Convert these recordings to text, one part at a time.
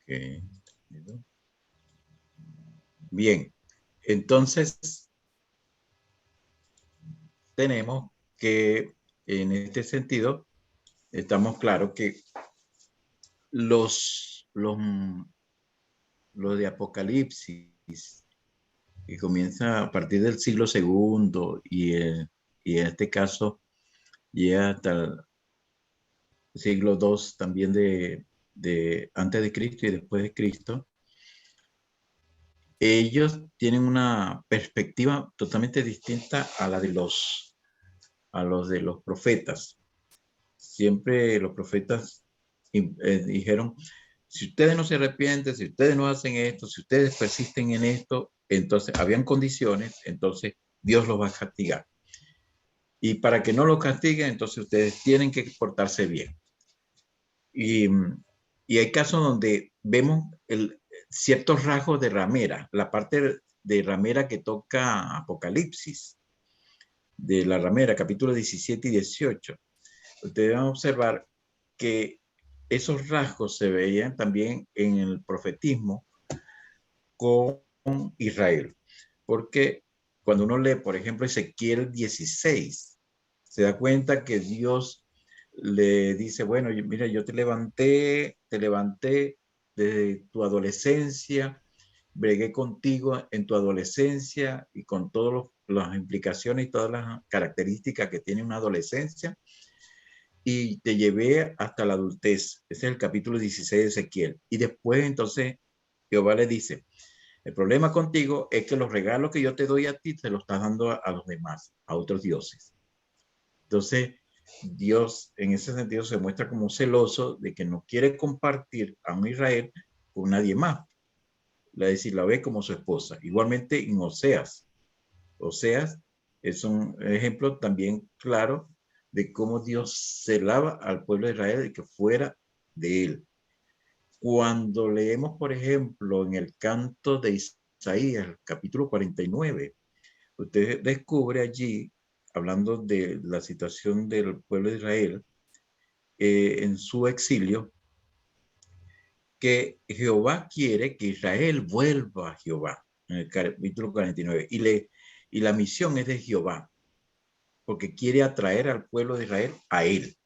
Ok. Bien, entonces tenemos que en este sentido estamos claros que los de Apocalipsis, que comienza a partir del siglo segundo y en este caso llega hasta el siglo II también de antes de Cristo y después de Cristo, ellos tienen una perspectiva totalmente distinta a la de a los de los profetas. Siempre los profetas dijeron, si ustedes no se arrepienten, si ustedes no hacen esto, si ustedes persisten en esto, entonces habían condiciones, entonces Dios los va a castigar. Y para que no los castiguen, entonces ustedes tienen que portarse bien. Y, y hay casos donde vemos ciertos rasgos de ramera, la parte de ramera que toca Apocalipsis, de la ramera, capítulos 17 y 18. Ustedes van a observar que esos rasgos se veían también en el profetismo con Israel. Porque cuando uno lee, por ejemplo, Ezequiel 16, se da cuenta que Dios le dice, bueno, mira, yo te levanté desde tu adolescencia, bregué contigo en tu adolescencia y con todas las implicaciones y todas las características que tiene una adolescencia, y te llevé hasta la adultez. Ese es el capítulo 16 de Ezequiel. Y después entonces Jehová le dice, el problema contigo es que los regalos que yo te doy a ti te los estás dando a los demás, a otros dioses. Entonces, Dios en ese sentido se muestra como celoso de que no quiere compartir a un Israel con nadie más. Es decir, la ve como su esposa. Igualmente en Oseas. Oseas es un ejemplo también claro de cómo Dios celaba al pueblo de Israel de que fuera de él. Cuando leemos, por ejemplo, en el canto de Isaías, capítulo 49, usted descubre allí, hablando de la situación del pueblo de Israel en su exilio, que Jehová quiere que Israel vuelva a Jehová, en el capítulo 49, y la misión es de Jehová, porque quiere atraer al pueblo de Israel a él.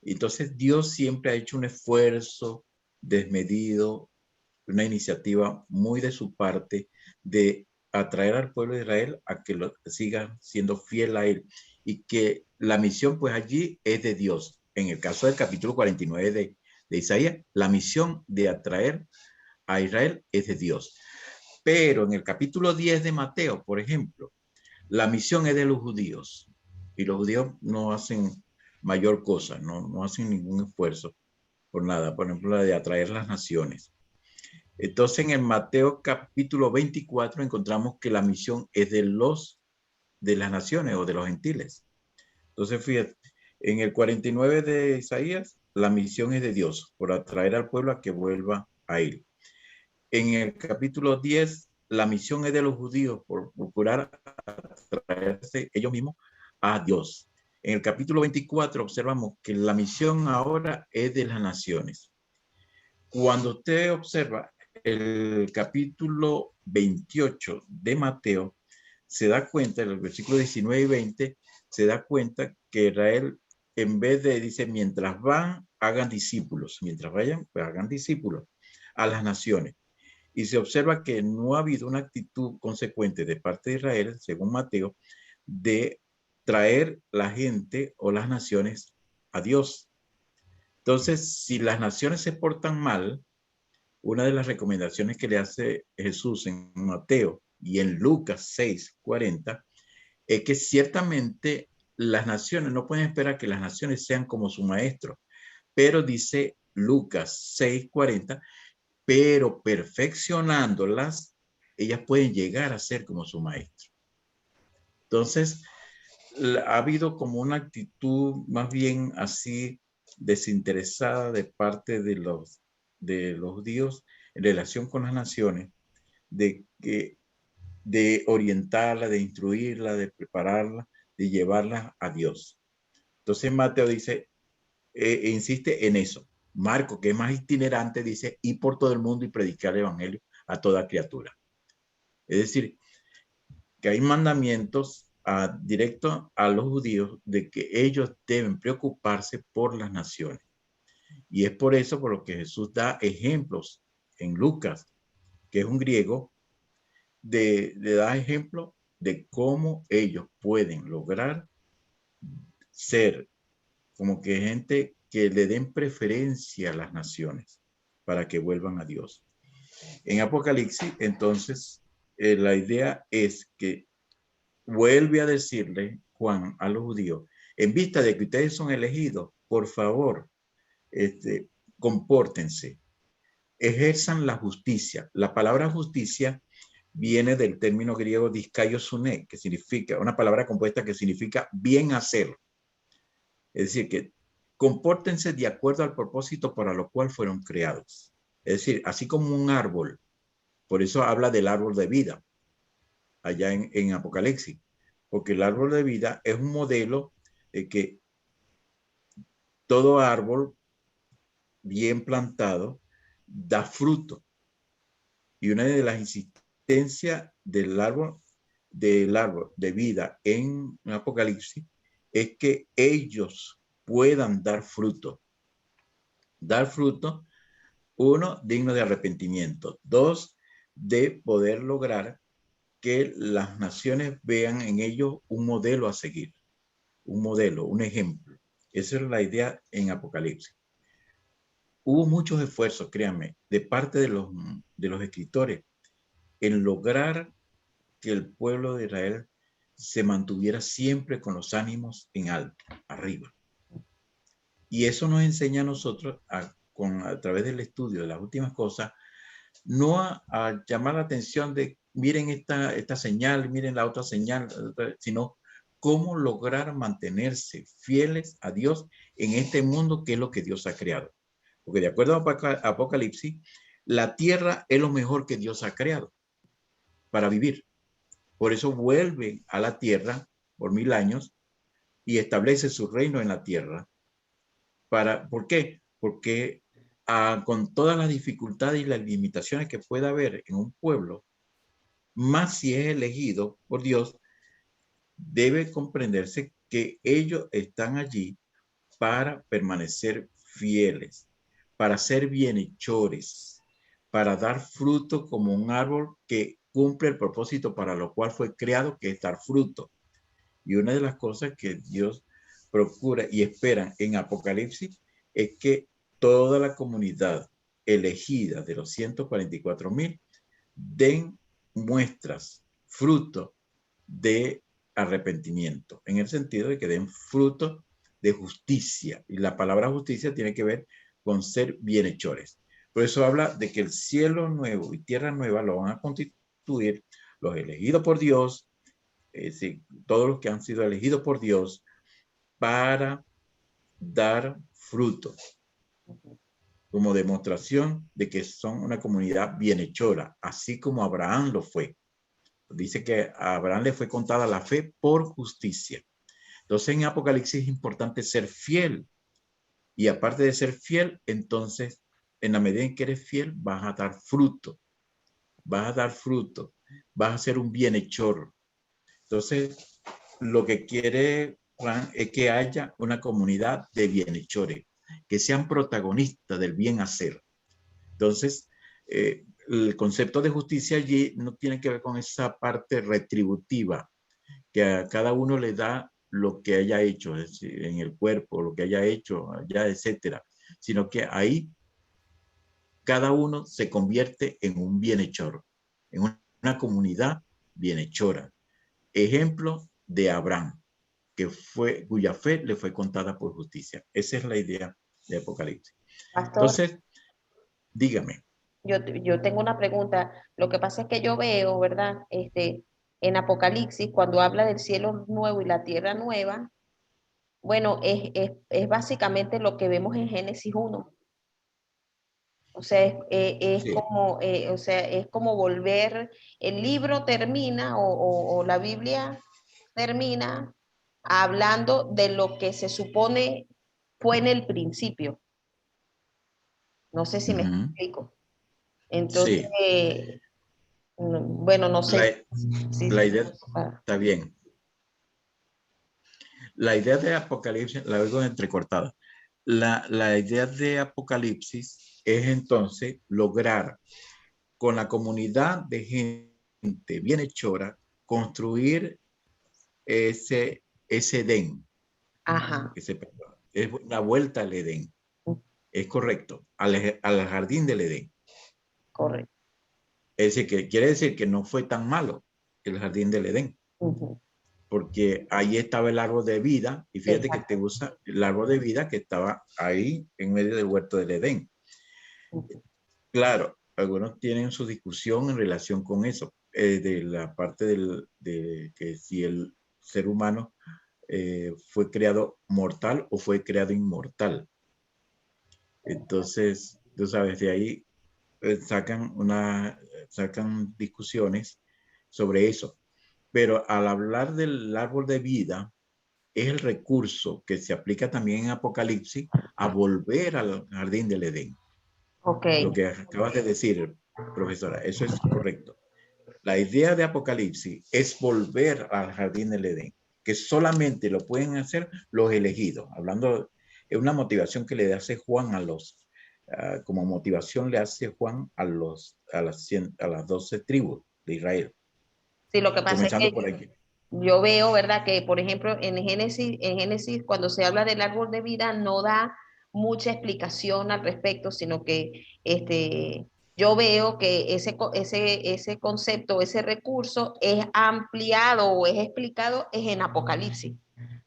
Entonces Dios siempre ha hecho un esfuerzo desmedido, una iniciativa muy de su parte de atraer al pueblo de Israel a que lo siga siendo fiel a él, y que la misión pues allí es de Dios. En el caso del capítulo 49 de Isaías, la misión de atraer a Israel es de Dios. Pero en el capítulo 10 de Mateo, por ejemplo, la misión es de los judíos, y los judíos no hacen mayor cosa, no hacen ningún esfuerzo por nada, por ejemplo, la de atraer las naciones. Entonces, en el Mateo capítulo 24 encontramos que la misión es de las naciones o de los gentiles. Entonces, fíjate, en el 49 de Isaías, la misión es de Dios por atraer al pueblo a que vuelva a él. En el capítulo 10, la misión es de los judíos por procurar atraerse ellos mismos a Dios. En el capítulo 24 observamos que la misión ahora es de las naciones. Cuando usted observa el capítulo 28 de Mateo, se da cuenta, en el versículo 19 y 20, se da cuenta que Israel, en vez de, dice, mientras van, hagan discípulos, mientras vayan, pues hagan discípulos a las naciones. Y se observa que no ha habido una actitud consecuente de parte de Israel, según Mateo, de traer la gente o las naciones a Dios. Entonces, si las naciones se portan mal, una de las recomendaciones que le hace Jesús en Mateo y en Lucas 6:40 es que ciertamente las naciones no pueden esperar que las naciones sean como su maestro, pero dice Lucas 6:40, pero perfeccionándolas, ellas pueden llegar a ser como su maestro. Entonces, ha habido como una actitud más bien así desinteresada de parte de los judíos en relación con las naciones, de orientarla, de instruirla, de prepararla, de llevarla a Dios. Entonces Mateo dice, insiste en eso. Marcos, que es más itinerante, dice, ir por todo el mundo y predicar el evangelio a toda criatura. Es decir, que hay mandamientos directos a los judíos de que ellos deben preocuparse por las naciones. Y es por eso por lo que Jesús da ejemplos en Lucas, que es un griego, le da ejemplo de cómo ellos pueden lograr ser como que gente que le den preferencia a las naciones para que vuelvan a Dios. En Apocalipsis, entonces, la idea es que vuelve a decirle Juan a los judíos, en vista de que ustedes son elegidos, por favor, compórtense, ejerzan la justicia. La palabra justicia viene del término griego diskaiosune, que significa, una palabra compuesta que significa bien hacer. Es decir, que compórtense de acuerdo al propósito para lo cual fueron creados. Es decir, así como un árbol, por eso habla del árbol de vida, allá en Apocalipsis, porque el árbol de vida es un modelo de que todo árbol bien plantado da fruto. Y una de las insistencias del árbol de vida en Apocalipsis es que ellos puedan dar fruto. Dar fruto, uno, digno de arrepentimiento. Dos, de poder lograr que las naciones vean en ellos un modelo a seguir, un modelo, un ejemplo. Esa es la idea en Apocalipsis. Hubo muchos esfuerzos, créanme, de parte de los escritores en lograr que el pueblo de Israel se mantuviera siempre con los ánimos en alto, arriba. Y eso nos enseña a nosotros, a través del estudio de las últimas cosas, no a llamar la atención de, miren esta señal, miren la otra señal, sino cómo lograr mantenerse fieles a Dios en este mundo que es lo que Dios ha creado. Porque de acuerdo a Apocalipsis, la tierra es lo mejor que Dios ha creado para vivir. Por eso vuelve a la tierra por 1000 años y establece su reino en la tierra. ¿Por qué? Porque con todas las dificultades y las limitaciones que pueda haber en un pueblo, más si es elegido por Dios, debe comprenderse que ellos están allí para permanecer fieles, para ser bienhechores, para dar fruto como un árbol que cumple el propósito para lo cual fue creado, que es dar fruto. Y una de las cosas que Dios procura y espera en Apocalipsis es que toda la comunidad elegida de los 144,000 den muestras, fruto de arrepentimiento, en el sentido de que den fruto de justicia. Y la palabra justicia tiene que ver con ser bienhechores. Por eso habla de que el cielo nuevo y tierra nueva lo van a constituir los elegidos por Dios, es decir, todos los que han sido elegidos por Dios para dar fruto, como demostración de que son una comunidad bienhechora, así como Abraham lo fue. Dice que a Abraham le fue contada la fe por justicia. Entonces en Apocalipsis es importante ser fiel. Y aparte de ser fiel, entonces en la medida en que eres fiel, vas a dar fruto. Vas a dar fruto. Vas a ser un bienhechor. Entonces, lo que quiere Juan es que haya una comunidad de bienhechores, que sean protagonistas del bien hacer. Entonces, el concepto de justicia allí no tiene que ver con esa parte retributiva, que a cada uno le da lo que haya hecho, es decir, en el cuerpo, lo que haya hecho allá, etcétera, sino que ahí cada uno se convierte en un bienhechor, en una comunidad bienhechora. Ejemplo de Abraham, cuya fe le fue contada por justicia. Esa es la idea de Apocalipsis. Pastor, Entonces, dígame. yo tengo una pregunta. Lo que pasa es que yo veo, ¿verdad? En Apocalipsis, cuando habla del cielo nuevo y la tierra nueva, bueno, es básicamente lo que vemos en Génesis 1. O sea, es Sí, como, o sea, es como volver, el libro termina o la Biblia termina hablando de lo que se supone fue en el principio. No sé si me Ujú. explico. Entonces, Sí, bueno, no sé la, si la idea para- está bien. La idea de Apocalipsis, la oigo entrecortada. La idea de Apocalipsis es entonces lograr con la comunidad de gente bienhechora construir ese Edén, Ajá, es la vuelta al Edén, es correcto, al jardín del Edén. correcto. Es decir, que quiere decir que no fue tan malo el jardín del Edén, Ujú, porque ahí estaba el árbol de vida, y fíjate que te exacto. usa el árbol de vida que estaba ahí en medio del huerto del Edén. Ujú. Claro, algunos tienen su discusión en relación con eso, de la parte de que si el ser humano fue creado mortal o fue creado inmortal. Entonces, tú sabes, de ahí sacan discusiones sobre eso. Pero al hablar del árbol de vida, es el recurso que se aplica también en Apocalipsis a volver al jardín del Edén. Ok, Lo que acabas de decir, profesora, eso es correcto. La idea de Apocalipsis es volver al jardín del Edén, que solamente lo pueden hacer los elegidos. Hablando, es una motivación que le hace Juan como motivación le hace Juan a las 12 tribus de Israel, sí, lo que pasa es comenzando que por aquí. yo veo, ¿verdad? Que, por ejemplo, en Génesis, cuando se habla del árbol de vida, no da mucha explicación al respecto, sino que yo veo que ese concepto, ese recurso es ampliado o es explicado es en Apocalipsis.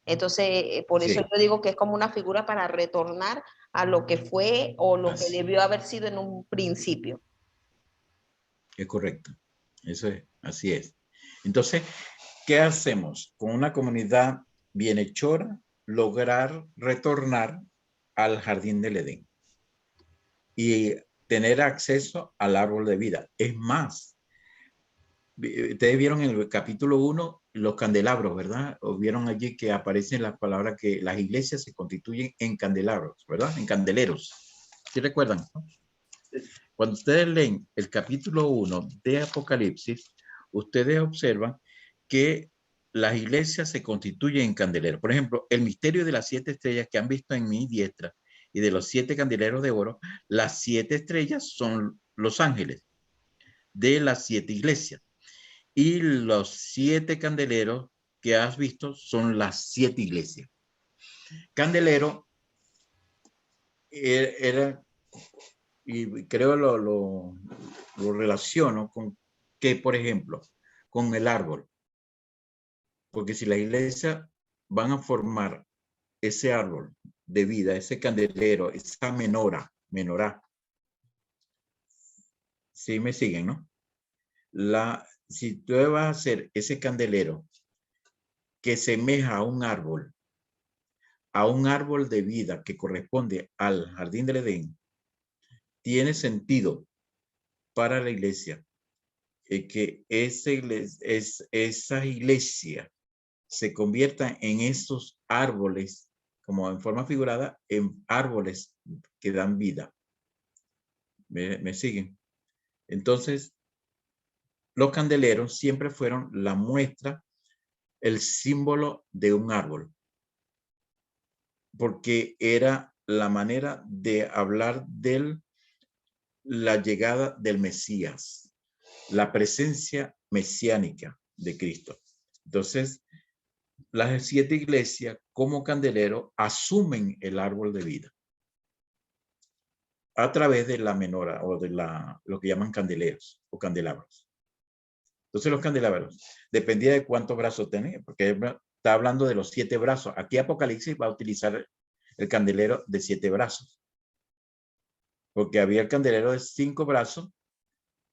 Entonces, por eso Sí, yo digo que es como una figura para retornar a lo que fue o lo que así, debió haber sido en un principio. es correcto. Eso es, así es. Entonces, ¿qué hacemos con una comunidad bienhechora? Lograr retornar al jardín del Edén y tener acceso al árbol de vida. Es más, ustedes vieron en el capítulo 1 los candelabros, ¿verdad? O vieron allí que aparecen las palabras que las iglesias se constituyen en candelabros, ¿verdad? En candeleros. ¿Sí recuerdan? Cuando ustedes leen el capítulo 1 de Apocalipsis, ustedes observan que las iglesias se constituyen en candeleros. Por ejemplo, el misterio de las 7 estrellas que han visto en mi diestra y de los 7 candeleros de oro, las 7 estrellas son los ángeles de las 7 iglesias. Y los 7 candeleros que has visto son las 7 iglesias. Candelero era, y creo lo relaciono con que, por ejemplo, con el árbol. Porque si la iglesia van a formar ese árbol de vida, ese candelero, esa menorá, si me siguen, ¿no? Si tú vas a hacer ese candelero que semeja a un árbol de vida que corresponde al jardín del Edén, tiene sentido para la iglesia que esa iglesia se conviertan en esos árboles, como en forma figurada, en árboles que dan vida. ¿Me siguen? Entonces, los candeleros siempre fueron la muestra, el símbolo de un árbol, porque era la manera de hablar de la llegada del Mesías, la presencia mesiánica de Cristo. Entonces, las 7 iglesias como candelero asumen el árbol de vida a través de la menora o de lo que llaman candeleros o candelabros. Entonces los candelabros, dependía de cuántos brazos tenía, porque está hablando de los 7 brazos. Aquí Apocalipsis va a utilizar el candelero de 7 brazos, porque había el candelero de 5 brazos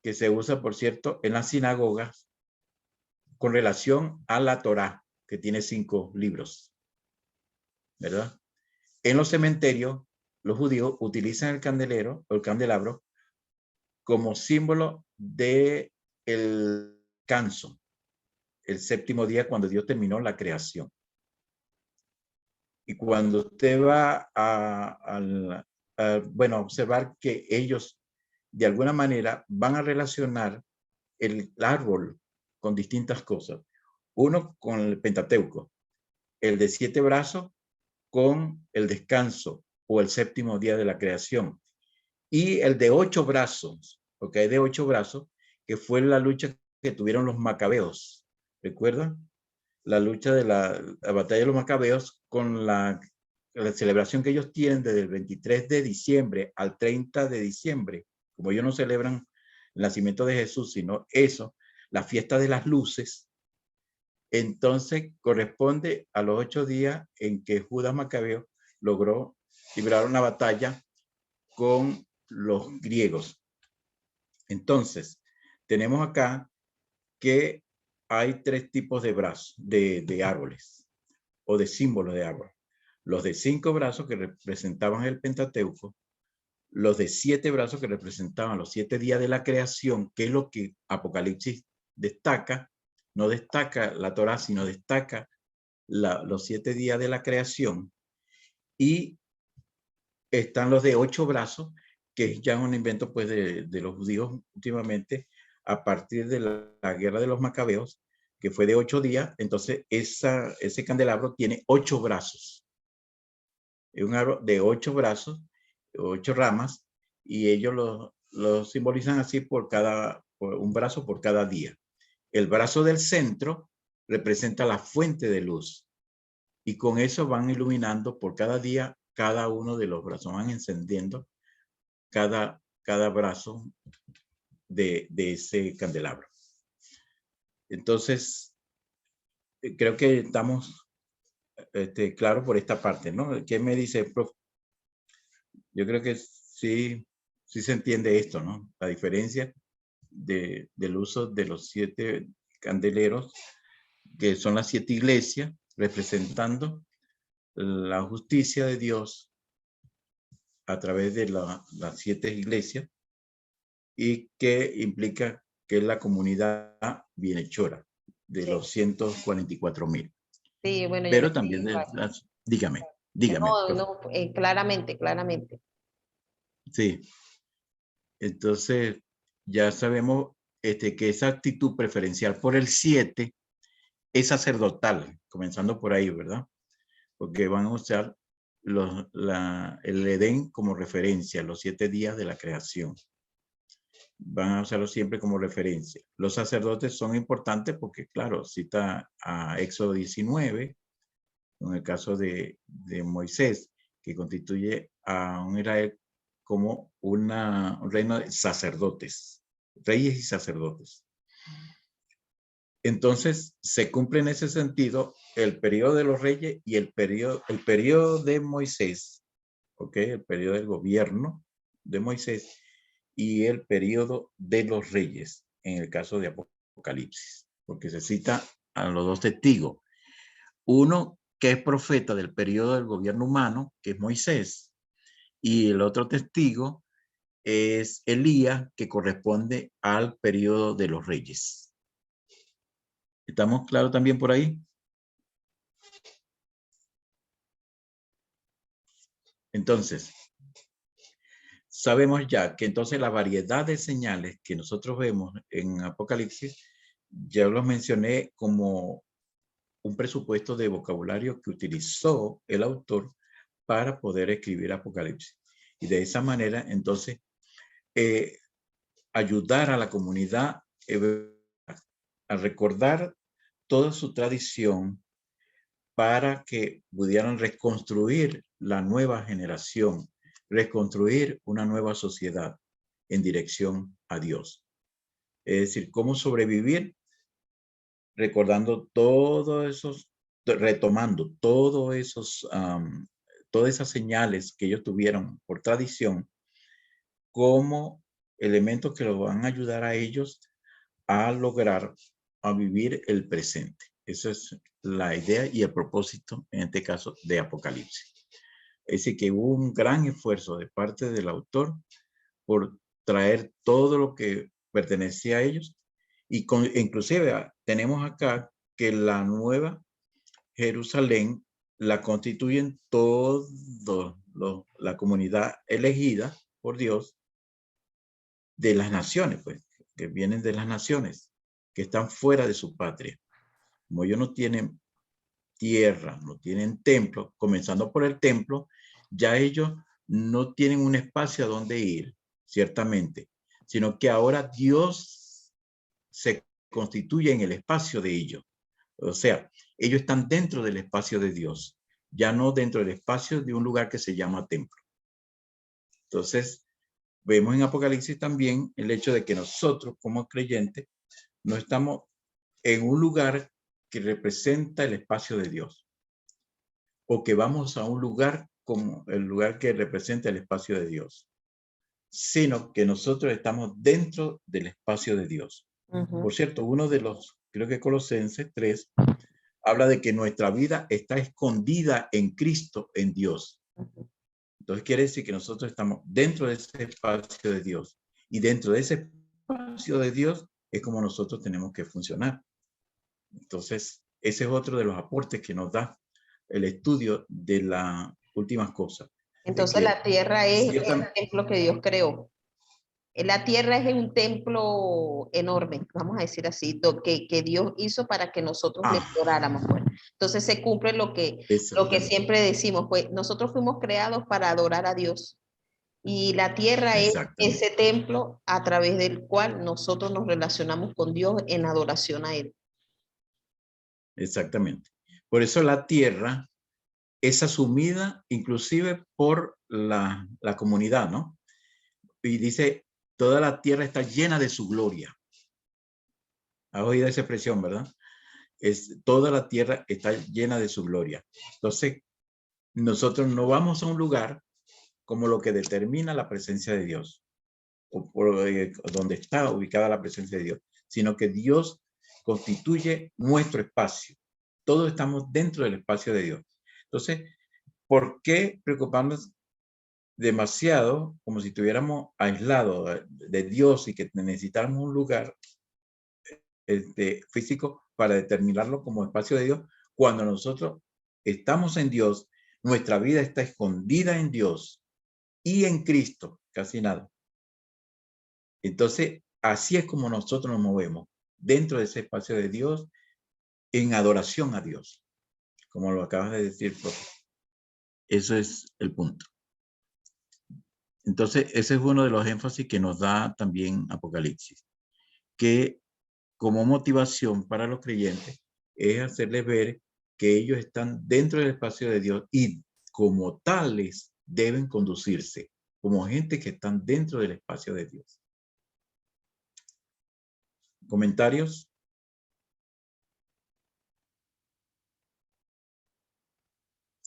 que se usa, por cierto, en las sinagogas con relación a la Torá, que tiene 5 libros, ¿verdad? En los cementerios, los judíos utilizan el candelero o el candelabro como símbolo de el descanso, el séptimo día cuando Dios terminó la creación. Y cuando usted va bueno, observar que ellos de alguna manera van a relacionar el árbol con distintas cosas. Uno con el Pentateuco, el de 7 brazos con el descanso o el séptimo día de la creación, y el de 8 brazos, porque hay de 8 brazos, que fue la lucha que tuvieron los macabeos. ¿Recuerdan? La lucha de la batalla de los macabeos con la celebración que ellos tienen desde el 23 de diciembre al 30 de diciembre. Como ellos no celebran el nacimiento de Jesús, sino eso, la fiesta de las luces, entonces corresponde a los 8 días en que Judas Macabeo logró librar una batalla con los griegos. Entonces, tenemos acá que hay 3 tipos de brazos, de árboles o de símbolos de árbol. Los de 5 brazos que representaban el Pentateuco, los de 7 brazos que representaban los 7 días de la creación, que es lo que Apocalipsis destaca, no destaca la Torá, sino destaca los 7 días de la creación. Y están los de 8 brazos, que es ya un invento pues de los judíos últimamente, a partir de la guerra de los macabeos, que fue de 8 días. Entonces ese candelabro tiene 8 brazos. Es un árbol de 8 brazos, 8 ramas, y ellos lo simbolizan así por un brazo por cada día. El brazo del centro representa la fuente de luz, y con eso van iluminando por cada día cada uno de los brazos, van encendiendo cada brazo de ese candelabro. Entonces, creo que estamos claros por esta parte, ¿no? ¿Qué me dice, prof? Yo creo que sí se entiende esto, ¿no? La diferencia del uso de los 7 candeleros, que son las 7 iglesias, representando la justicia de Dios a través de las 7 iglesias, y que implica que es la comunidad bienhechora de los 144,000. Sí, bueno, yo lo Pero estoy también, igual. dígame, No, claramente. Sí, entonces ya sabemos que esa actitud preferencial por el 7 es sacerdotal, comenzando por ahí, ¿verdad? Porque van a usar el Edén como referencia, los 7 días de la creación. Van a usarlo siempre como referencia. Los sacerdotes son importantes porque, claro, cita a Éxodo 19, en el caso de Moisés, que constituye a un Israel como un reino de sacerdotes, reyes y sacerdotes. Entonces, se cumple en ese sentido el periodo de los reyes y el periodo de Moisés, ¿ok? El periodo del gobierno de Moisés y el periodo de los reyes, en el caso de Apocalipsis, porque se cita a los 2 testigos. Uno que es profeta del periodo del gobierno humano, que es Moisés, y el otro testigo es Elías, que corresponde al periodo de los reyes. ¿Estamos claros también por ahí? Entonces, sabemos ya que entonces la variedad de señales que nosotros vemos en Apocalipsis, ya los mencioné como un presupuesto de vocabulario que utilizó el autor para poder escribir Apocalipsis. Y de esa manera, entonces, ayudar a la comunidad a recordar toda su tradición para que pudieran reconstruir la nueva generación, reconstruir una nueva sociedad en dirección a Dios. Es decir, cómo sobrevivir recordando todos esos, retomando todos esos, todas esas señales que ellos tuvieron por tradición como elementos que los van a ayudar a ellos a lograr, a vivir el presente. Esa es la idea y el propósito, en este caso, de Apocalipsis. Es decir, que hubo un gran esfuerzo de parte del autor por traer todo lo que pertenecía a ellos, y inclusive tenemos acá que la nueva Jerusalén la constituyen todos la comunidad elegida por Dios de las naciones, pues, que vienen de las naciones, que están fuera de su patria. Como ellos no tienen tierra, no tienen templo, comenzando por el templo, ya ellos no tienen un espacio a donde ir, ciertamente, sino que ahora Dios se constituye en el espacio de ellos. O sea, ellos están dentro del espacio de Dios, ya no dentro del espacio de un lugar que se llama templo. Entonces, vemos en Apocalipsis también el hecho de que nosotros como creyentes no estamos en un lugar que representa el espacio de Dios, o que vamos a un lugar como el lugar que representa el espacio de Dios, sino que nosotros estamos dentro del espacio de Dios. Por cierto, uno de los, creo que Colosenses 3, habla de que nuestra vida está escondida en Cristo, en Dios. Entonces quiere decir que nosotros estamos dentro de ese espacio de Dios, y dentro de ese espacio de Dios es como nosotros tenemos que funcionar. Entonces, ese es otro de los aportes que nos da el estudio de las últimas cosas. Entonces la tierra es Dios el templo que Dios creó. La tierra es un templo enorme, vamos a decir así, que Dios hizo para que nosotros le adoráramos. Pues. Entonces se cumple lo que siempre decimos, pues nosotros fuimos creados para adorar a Dios. Y la tierra es ese templo a través del cual nosotros nos relacionamos con Dios en adoración a Él. Exactamente. Por eso la tierra es asumida inclusive por la comunidad, ¿no? Y dice, toda la tierra está llena de su gloria. ¿Has oído esa expresión, verdad? Toda la tierra está llena de su gloria. Entonces, nosotros no vamos a un lugar como lo que determina la presencia de Dios, o por donde está ubicada la presencia de Dios, sino que Dios constituye nuestro espacio. Todos estamos dentro del espacio de Dios. Entonces, ¿por qué preocuparnos demasiado como si estuviéramos aislados de Dios y que necesitáramos un lugar físico para determinarlo como espacio de Dios, cuando nosotros estamos en Dios, nuestra vida está escondida en Dios y en Cristo, casi nada? Entonces, así es como nosotros nos movemos, dentro de ese espacio de Dios, en adoración a Dios, como lo acabas de decir, profe. Eso es el punto. Entonces, ese es uno de los énfasis que nos da también Apocalipsis, que como motivación para los creyentes es hacerles ver que ellos están dentro del espacio de Dios y como tales deben conducirse, como gente que están dentro del espacio de Dios. ¿Comentarios?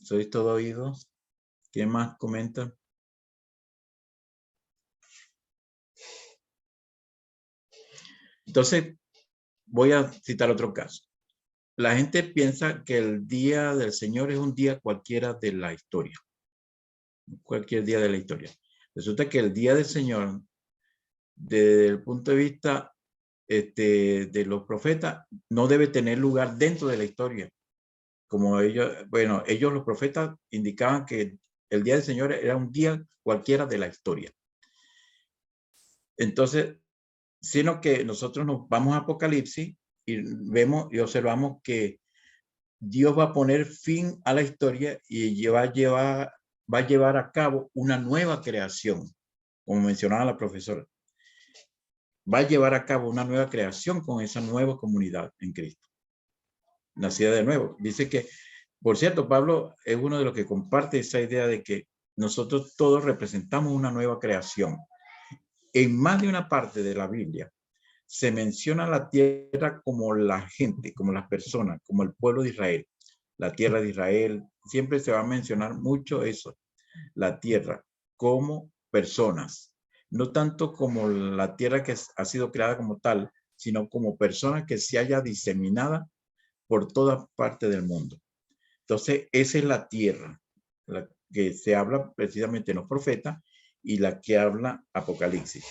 ¿Sois todo oídos? ¿Quién más comenta? Entonces, voy a citar otro caso. La gente piensa que el día del Señor es un día cualquiera de la historia. Cualquier día de la historia. Resulta que el día del Señor, desde el punto de vista de los profetas, no debe tener lugar dentro de la historia. Como ellos, bueno, ellos los profetas indicaban que el día del Señor era un día cualquiera de la historia. Entonces, sino que nosotros nos vamos a Apocalipsis y vemos y observamos que Dios va a poner fin a la historia y va a llevar a cabo una nueva creación, como mencionaba la profesora. Va a llevar a cabo una nueva creación con esa nueva comunidad en Cristo, nacida de nuevo. Dice que, por cierto, Pablo es uno de los que comparte esa idea de que nosotros todos representamos una nueva creación. En más de una parte de la Biblia se menciona la tierra como la gente, como las personas, como el pueblo de Israel, la tierra de Israel. Siempre se va a mencionar mucho eso, la tierra como personas, no tanto como la tierra que ha sido creada como tal, sino como persona que se haya diseminada por toda parte del mundo. Entonces, esa es la tierra, la que se habla precisamente en los profetas y la que habla Apocalipsis.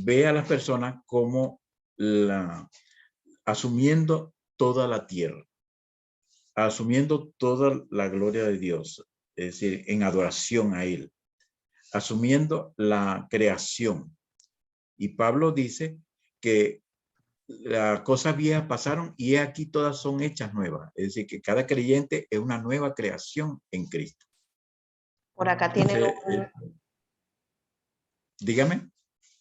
Ve a las personas como asumiendo toda la tierra, asumiendo toda la gloria de Dios, es decir, en adoración a Él, asumiendo la creación. Y Pablo dice que las cosas viejas pasaron y aquí todas son hechas nuevas. Es decir, que cada creyente es una nueva creación en Cristo. Por acá tienen Entonces, dígame.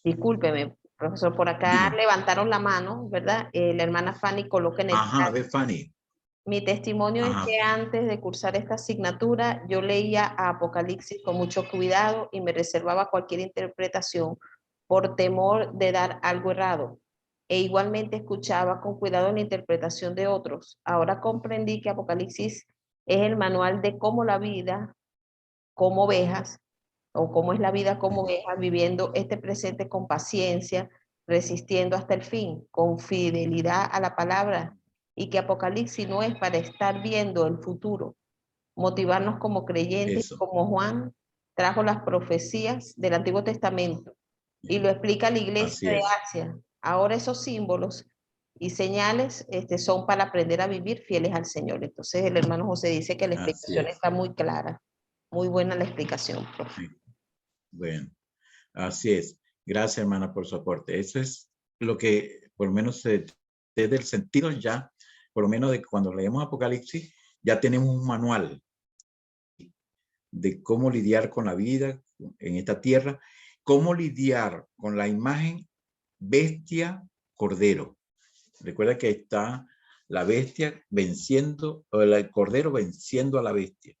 discúlpeme, profesor, por acá Dígame. levantaron la mano, ¿verdad? La hermana Fanny coloca en el Ajá, chat. ve Fanny. Mi testimonio es Ajá. que antes de cursar esta asignatura, yo leía a Apocalipsis con mucho cuidado y me reservaba cualquier interpretación por temor de dar algo errado. E igualmente escuchaba con cuidado la interpretación de otros. Ahora comprendí que Apocalipsis es el manual de cómo la vida, como ovejas, o cómo es la vida como ovejas, viviendo este presente con paciencia, resistiendo hasta el fin, con fidelidad a la palabra, y que Apocalipsis no es para estar viendo el futuro, motivarnos como creyentes, Eso. como Juan trajo las profecías del Antiguo Testamento y lo explica la iglesia Así de es. Asia. Ahora esos símbolos y señales son para aprender a vivir fieles al Señor. Entonces el hermano José dice que la Así explicación es. está muy clara. Muy buena la explicación, profe. Sí. Bueno, así es. Gracias, hermana, por su aporte. Eso es lo que, por lo menos, desde el sentido ya, por lo menos de cuando leemos Apocalipsis, ya tenemos un manual de cómo lidiar con la vida en esta tierra, cómo lidiar con la imagen bestia cordero. Recuerda que está la bestia venciendo, o el cordero venciendo a la bestia.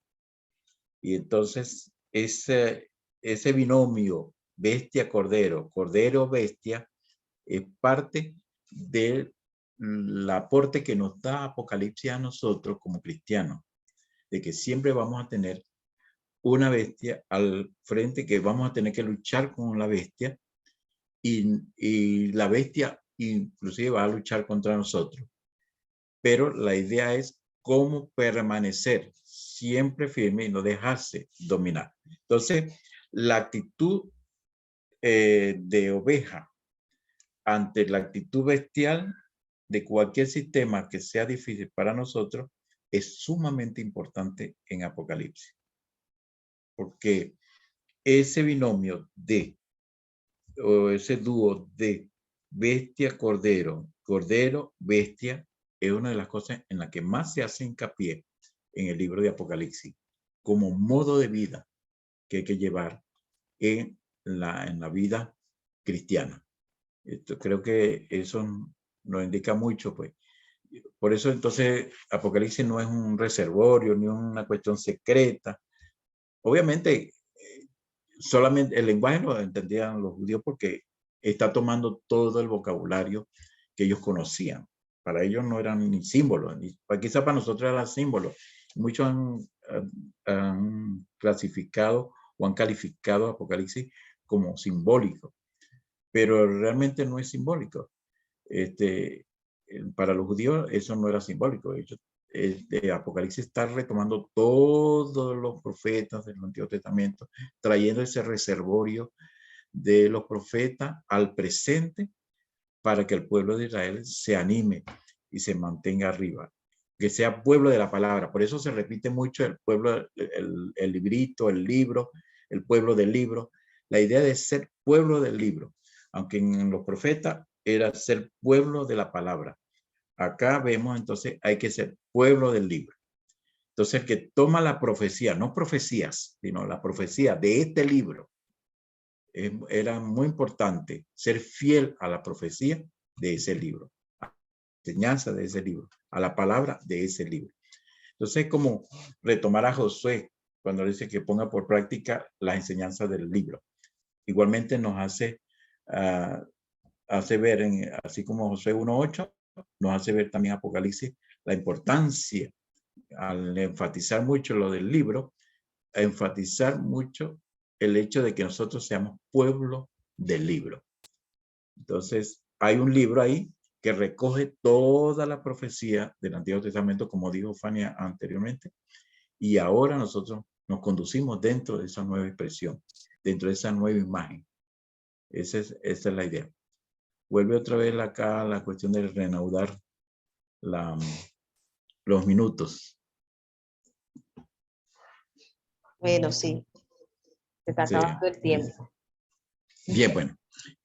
Y entonces ese binomio bestia-cordero, cordero-bestia, es parte del aporte que nos da Apocalipsis a nosotros como cristianos, de que siempre vamos a tener una bestia al frente, que vamos a tener que luchar con la bestia y la bestia inclusive va a luchar contra nosotros. Pero la idea es cómo permanecer siempre firme y no dejarse dominar. Entonces, la actitud de oveja ante la actitud bestial de cualquier sistema que sea difícil para nosotros es sumamente importante en Apocalipsis. Porque ese binomio o ese dúo de bestia, cordero, cordero, bestia, es una de las cosas en las que más se hace hincapié en el libro de Apocalipsis, como modo de vida que hay que llevar en la vida cristiana. Esto, creo que eso nos indica mucho, pues. Por eso entonces Apocalipsis no es un reservorio ni una cuestión secreta. Obviamente, solamente el lenguaje lo entendían los judíos porque está tomando todo el vocabulario que ellos conocían. Para ellos no eran ni símbolos, ni, quizá para nosotros eran símbolos. Muchos han clasificado o han calificado Apocalipsis como simbólico, pero realmente no es simbólico. Para los judíos eso no era simbólico. Ellos, Apocalipsis está retomando todos los profetas del Antiguo Testamento, trayendo ese reservorio de los profetas al presente para que el pueblo de Israel se anime y se mantenga arriba, que sea pueblo de la palabra. Por eso se repite mucho el pueblo, el librito, el libro, el pueblo del libro, la idea de ser pueblo del libro, aunque en los profetas era ser pueblo de la palabra. Acá vemos entonces hay que ser pueblo del libro. Entonces el que toma la profecía, no profecías, sino la profecía de este libro, era muy importante ser fiel a la profecía de ese libro, a la enseñanza de ese libro, a la palabra de ese libro. Entonces, como retomar a Josué cuando dice que ponga por práctica las enseñanzas del libro. Igualmente nos hace ver, así como Josué 1:8, nos hace ver también Apocalipsis la importancia, al enfatizar mucho lo del libro, a enfatizar mucho el hecho de que nosotros seamos pueblo del libro. Entonces, hay un libro ahí que recoge toda la profecía del Antiguo Testamento, como dijo Fania anteriormente, y ahora nosotros nos conducimos dentro de esa nueva expresión, dentro de esa nueva imagen. Esa es la idea. Vuelve otra vez acá la cuestión de reanudar los minutos. Bueno, sí, se está Sí. acabando el tiempo. Bien, bueno.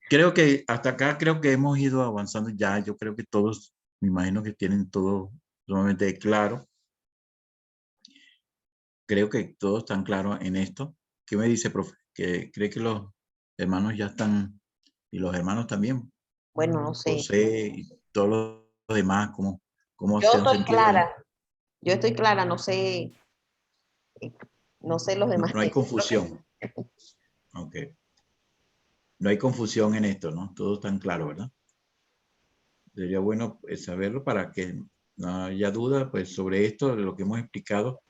Creo que hasta acá creo que hemos ido avanzando ya. Yo creo que todos, me imagino que tienen todo sumamente claro. Creo que todos están claros en esto. ¿Qué me dice, profe? ¿Que cree que los hermanos ya están, y los hermanos también, Bueno, no sé. José y todos los demás, cómo Yo se han estoy sentido ahí? clara, yo estoy clara, no sé los No, demás. no hay confusión. Ok. No hay confusión en esto, ¿no? Todo están claro, ¿verdad? Sería bueno saberlo para que no haya duda pues, sobre esto, de lo que hemos explicado.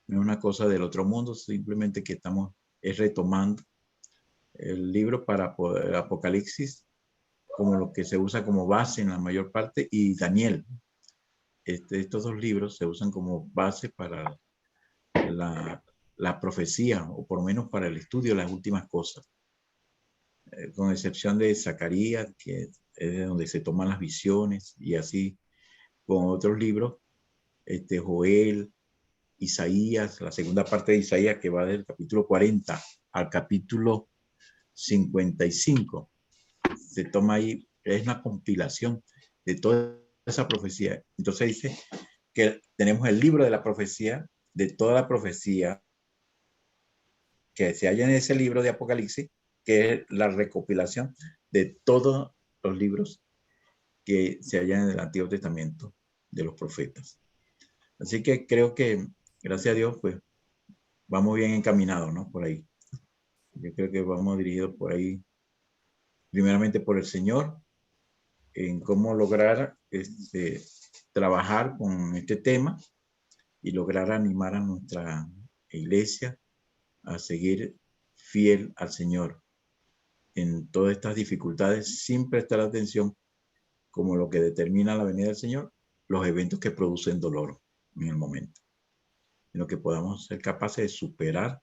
No es una cosa del otro mundo, simplemente que estamos retomando el libro para poder, Apocalipsis, como lo que se usa como base en la mayor parte, y Daniel. Estos dos libros se usan como base para la profecía, o por lo menos para el estudio de las últimas cosas, con excepción de Zacarías, que es de donde se toman las visiones, y así con otros libros, Joel, Isaías, la segunda parte de Isaías, que va del capítulo 40 al capítulo 55. Se toma ahí, es una compilación de toda esa profecía. Entonces dice que tenemos el libro de la profecía, de toda la profecía que se halla en ese libro de Apocalipsis, que es la recopilación de todos los libros que se hallan en el Antiguo Testamento de los profetas. Así que creo que, gracias a Dios, pues vamos bien encaminados, ¿no? Por ahí. Yo creo que vamos dirigidos por ahí, primeramente por el Señor, en cómo lograr trabajar con este tema y lograr animar a nuestra iglesia a seguir fiel al Señor en todas estas dificultades, sin prestar atención como lo que determina la venida del Señor, los eventos que producen dolor en el momento, sino que podamos ser capaces de superar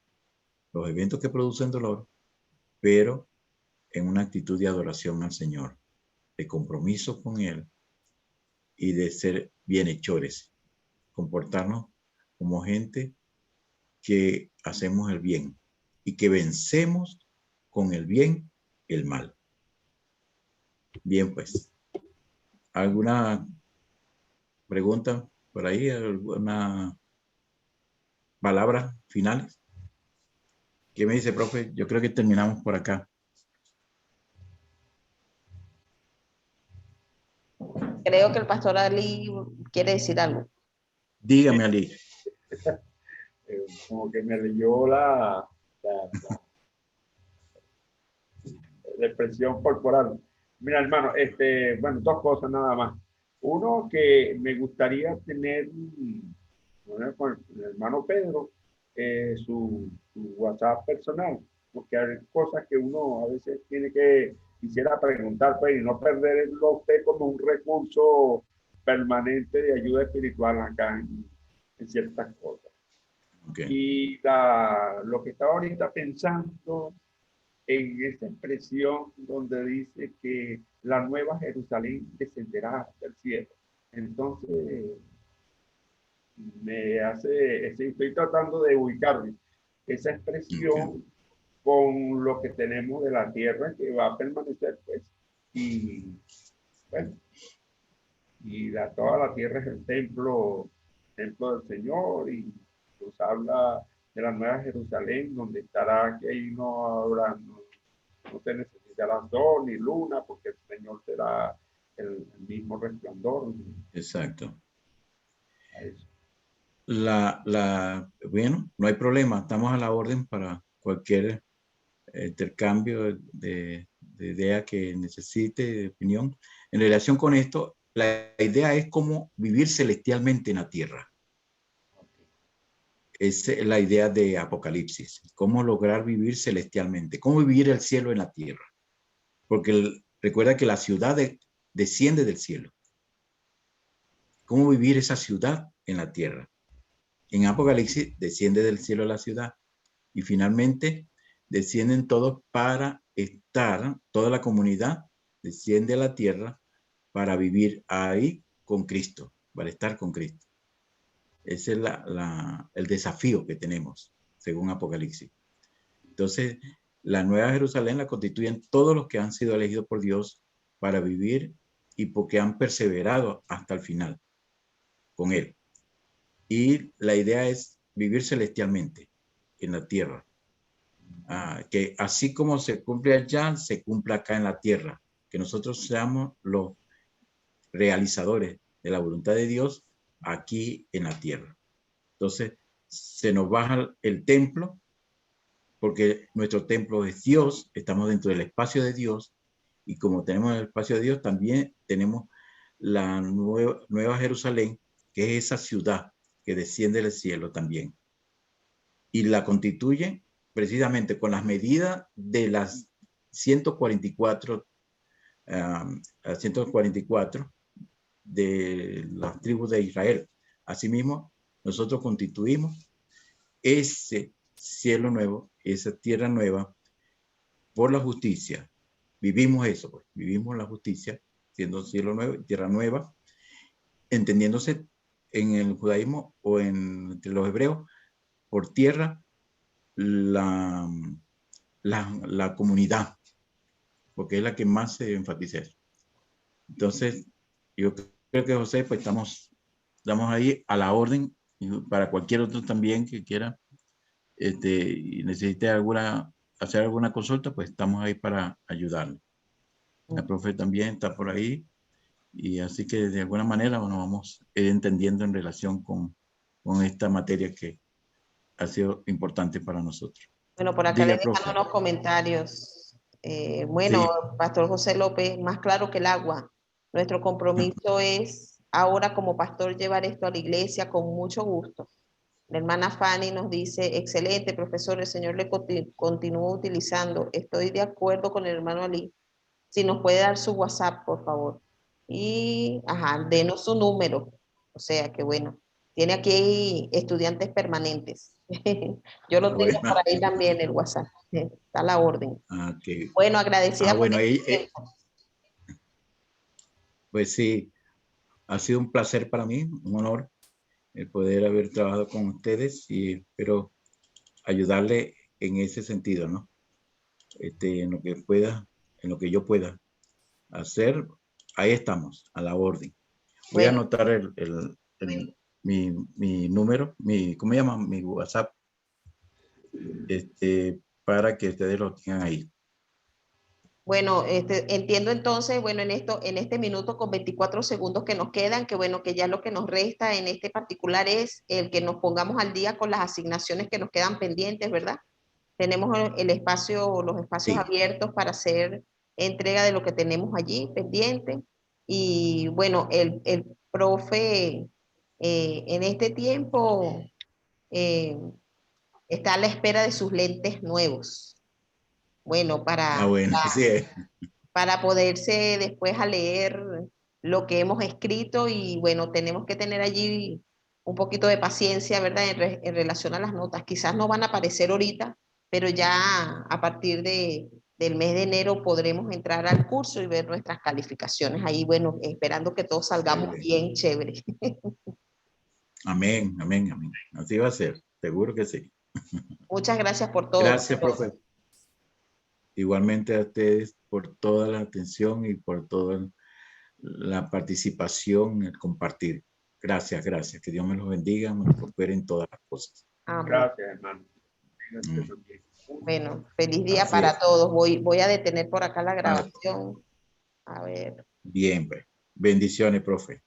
los eventos que producen dolor, pero en una actitud de adoración al Señor, de compromiso con Él y de ser bienhechores, comportarnos como gente que hacemos el bien y que vencemos con el bien el mal. Bien, pues, ¿alguna pregunta por ahí? ¿Alguna palabra finales? ¿Qué me dice, profe? Yo creo que terminamos por acá. Creo que el pastor Ali quiere decir algo. Dígame, Ali. Como que me leyó la, la expresión corporal. Mira, hermano, bueno, dos cosas nada más. Uno, que me gustaría tener con el hermano Pedro su WhatsApp personal, porque hay cosas que uno a veces quisiera preguntar, pues, y no perderlo a usted como un recurso permanente de ayuda espiritual acá en ciertas cosas. Okay. Y lo que estaba ahorita pensando en esa expresión donde dice que la nueva Jerusalén descenderá del cielo. Entonces, estoy tratando de ubicarme esa expresión con lo que tenemos de la tierra que va a permanecer, pues, y bueno, toda la tierra es el templo del Señor, y nos habla de la nueva Jerusalén, donde estará, que ahí no se necesitará sol ni luna, porque el Señor será el mismo resplandor. Exacto. Eso. Bueno, no hay problema. Estamos a la orden para cualquier intercambio de idea que necesite, de opinión. En relación con esto, la idea es cómo vivir celestialmente en la tierra. Esa es la idea de Apocalipsis. Cómo lograr vivir celestialmente. Cómo vivir el cielo en la tierra. Porque recuerda que la ciudad desciende del cielo. Cómo vivir esa ciudad en la tierra. En Apocalipsis desciende del cielo la ciudad. Y finalmente descienden todos para estar, toda la comunidad desciende a la tierra para vivir ahí con Cristo, para estar con Cristo. Ese es el desafío que tenemos, según Apocalipsis. Entonces, la Nueva Jerusalén la constituyen todos los que han sido elegidos por Dios para vivir y porque han perseverado hasta el final con Él. Y la idea es vivir celestialmente en la tierra. Que así como se cumple allá, se cumple acá en la tierra. Que nosotros seamos los realizadores de la voluntad de Dios aquí en la tierra. Entonces, se nos baja el templo, porque nuestro templo es Dios, estamos dentro del espacio de Dios, y como tenemos el espacio de Dios, también tenemos la nueva Jerusalén, que es esa ciudad que desciende del cielo también. Y la constituye precisamente con las medidas de las 144 de las tribus de Israel. Asimismo, nosotros constituimos ese cielo nuevo, esa tierra nueva, por la justicia. Vivimos eso, pues. Vivimos la justicia, siendo cielo nuevo, tierra nueva, entendiéndose en el judaísmo o entre los hebreos, por tierra, la comunidad, porque es la que más se enfatiza eso. Entonces, yo creo que José, pues estamos ahí a la orden, y para cualquier otro también que quiera y necesite hacer alguna consulta, pues estamos ahí para ayudarle. La profe también está por ahí, y así que de alguna manera nos vamos entendiendo en relación con esta materia que ha sido importante para nosotros. Bueno, por acá Diga, le dejan profe. unos comentarios. Bueno, Sí. Pastor José López, más claro que el agua. Nuestro compromiso es ahora como pastor llevar esto a la iglesia con mucho gusto. La hermana Fanny nos dice, excelente, profesor, el Señor le continúa utilizando. Estoy de acuerdo con el hermano Ali. Si nos puede dar su WhatsApp, por favor. Y, denos su número. O sea, que bueno, tiene aquí estudiantes permanentes. Yo lo tengo por Bueno. ahí también, el WhatsApp. Está a la orden. Okay. Bueno, agradecida por Bueno, este tiempo. pues sí, ha sido un placer para mí, un honor el poder haber trabajado con ustedes, y espero ayudarle en ese sentido, ¿no? En lo que pueda, en lo que yo pueda hacer, ahí estamos, a la orden. Voy a Bueno, anotar mi número, ¿cómo se llama? Mi WhatsApp, para que ustedes lo tengan ahí. bueno, entiendo entonces, bueno, en este minuto con 24 segundos que nos quedan, que bueno, que ya lo que nos resta en este particular es el que nos pongamos al día con las asignaciones que nos quedan pendientes, ¿verdad? Tenemos los espacios Sí. abiertos para hacer entrega de lo que tenemos allí pendiente. Y bueno, el profe en este tiempo eh, está a la espera de sus lentes nuevos. Bueno, Bueno, así es. para poderse después a leer lo que hemos escrito y bueno, tenemos que tener allí un poquito de paciencia, ¿verdad? En relación a las notas. Quizás no van a aparecer ahorita, pero ya a partir del mes de enero podremos entrar al curso y ver nuestras calificaciones ahí, bueno, esperando que todos salgamos bien chévere. Amén, amén, amén. Así va a ser, seguro que sí. Muchas gracias por todo. Gracias, profe. Igualmente a ustedes por toda la atención y por toda la participación, el compartir. Gracias, gracias. Que Dios me los bendiga, me los prospere en todas las cosas. Amén. Gracias, hermano. Bueno, feliz día Así para es. todos. Voy a detener por acá la grabación. A ver. Bien, pues. Bendiciones, profe.